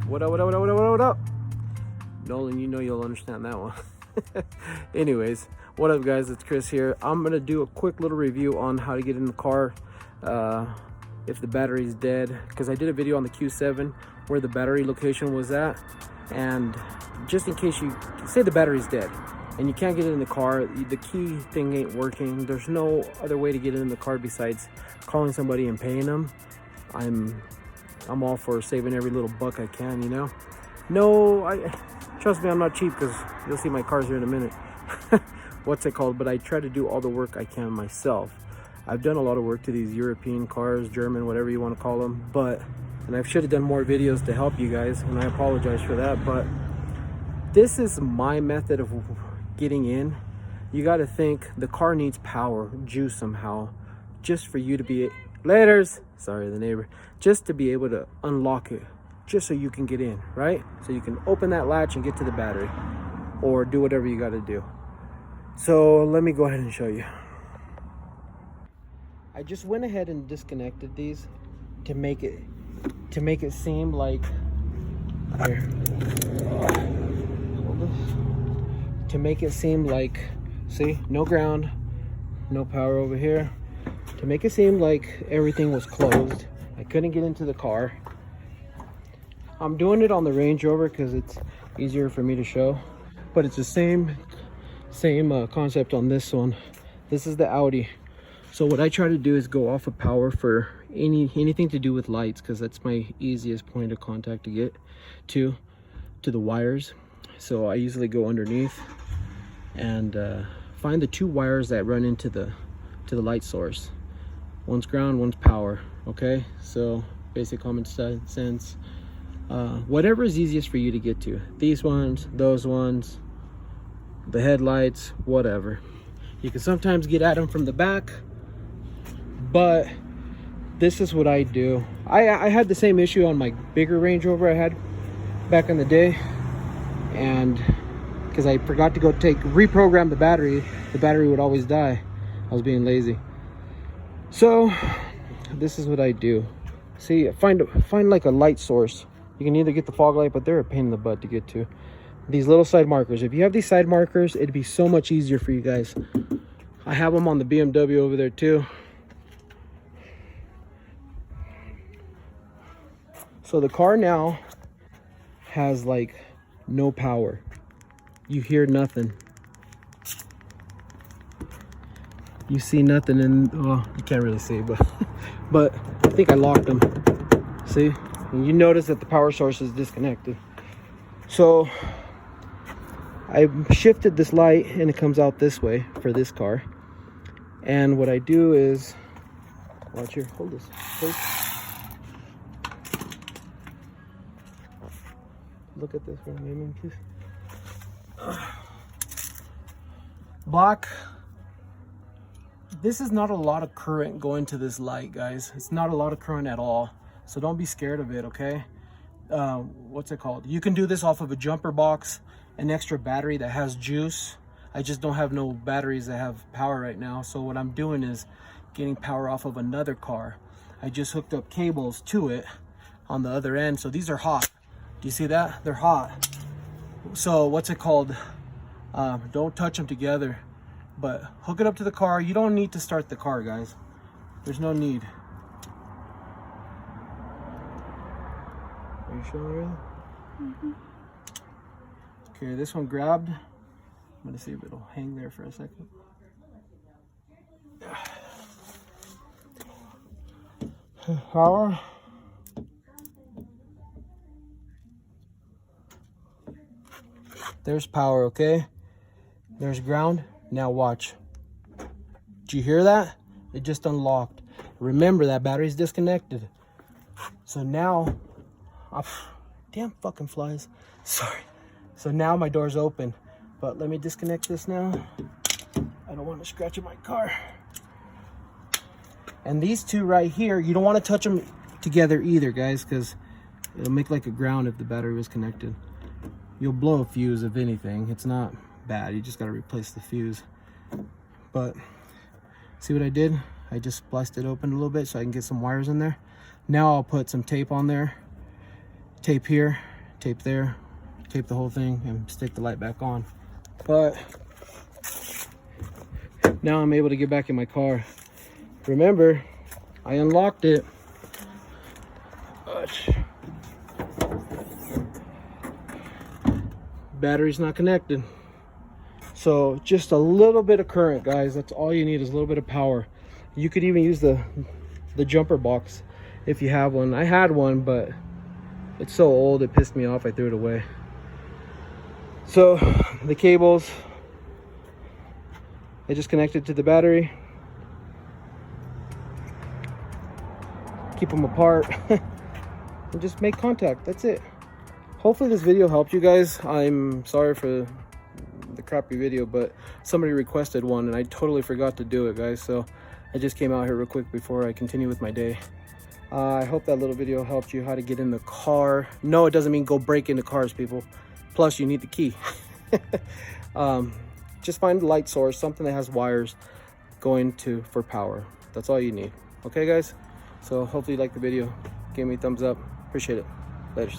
What up, what up, what up, what up, what up? Nolan, you know you'll understand that one. Anyways, what up guys, it's Chris here. I'm gonna do a quick little review on how to get in the car if the battery's dead, because I did a video on the Q7 where the battery location was at, and just in case you say the battery's dead and you can't get it in the car, the key thing ain't working, there's no other way to get it in the car besides calling somebody and paying them. I'm all for saving every little buck I can, you know. Trust me, I'm not cheap, because you'll see my cars here in a minute. What's it called? But I try to do all the work I can myself. I've done a lot of work to these European cars, German, whatever you want to call them, and I should have done more videos to help you guys, and I apologize for that, but this is my method of getting in. You got to think the car needs power, juice somehow, just for you to be sorry, the neighbor, just to be able to unlock it, just so you can get in, right? So you can open that latch and get to the battery, or do whatever you got to do. So let me go ahead and show you. I just went ahead and disconnected these to make it seem like see, no ground, no power over here, to make it seem like everything was closed. I couldn't get into the car. I'm doing it on the Range Rover because it's easier for me to show, but it's the same concept on this one. This is the Audi. So what I try to do is go off of power for anything to do with lights, because that's my easiest point of contact to get to the wires. So I usually go underneath and find the two wires that run into the light source. One's ground, one's power. Okay, so basic common sense. Whatever is easiest for you to get to. These ones, those ones, the headlights, whatever. You can sometimes get at them from the back, but this is what I do. I had the same issue on my bigger Range Rover I had back in the day, and because I forgot to go reprogram the battery would always die. I was being lazy. So this is what I do. See, find like a light source. You can either get the fog light, but they're a pain in the butt to get to. These little side markers. If you have these side markers, it'd be so much easier for you guys. I have them on the BMW over there too. So the car now has like no power. You hear nothing. You see nothing, and well, you can't really see, but I think I locked them. See? And you notice that the power source is disconnected. So I shifted this light and it comes out this way for this car. And what I do is, watch here, hold this, please. Look at this for a moment, please. Block. This is not a lot of current going to this light, guys. It's not a lot of current at all. So don't be scared of it, okay? What's it called? You can do this off of a jumper box, an extra battery that has juice. I just don't have no batteries that have power right now. So what I'm doing is getting power off of another car. I just hooked up cables to it on the other end. So these are hot. Do you see that? They're hot. So what's it called? Don't touch them together, but hook it up to the car. You don't need to start the car, guys. There's no need. Are you showing it? Mm-hmm. Okay, this one grabbed. I'm gonna see if it'll hang there for a second. Power. There's power, okay? There's ground. Now watch. Did you hear that? It just unlocked. Remember, that battery's disconnected. So now, damn fucking flies. Sorry. So now my door's open. But let me disconnect this now. I don't want to scratch my car. And these two right here, you don't want to touch them together either, guys, because it'll make like a ground if the battery was connected. You'll blow a fuse if anything. It's not bad. You just got to replace the fuse. But see what I did? I just spliced it open a little bit so I can get some wires in there. Now I'll put some tape on there, tape here, tape there, tape the whole thing, and stick the light back on. But now I'm able to get back in my car. Remember, I unlocked it. Battery's not connected. So just a little bit of current, guys. That's all you need, is a little bit of power. You could even use the jumper box if you have one. I had one, but it's so old it pissed me off. I threw it away. So the cables, I just connected to the battery. Keep them apart and just make contact. That's it. Hopefully this video helped you guys. I'm sorry for the crappy video, but somebody requested one and I totally forgot to do it, guys. So I just came out here real quick before I continue with my day. I hope that little video helped you how to get in the car. No, it doesn't mean go break into cars, people. Plus you need the key. Just find a light source, something that has wires going to for power. That's all you need. Okay, guys? So hopefully you liked the video. Give me a thumbs up. Appreciate it. Later.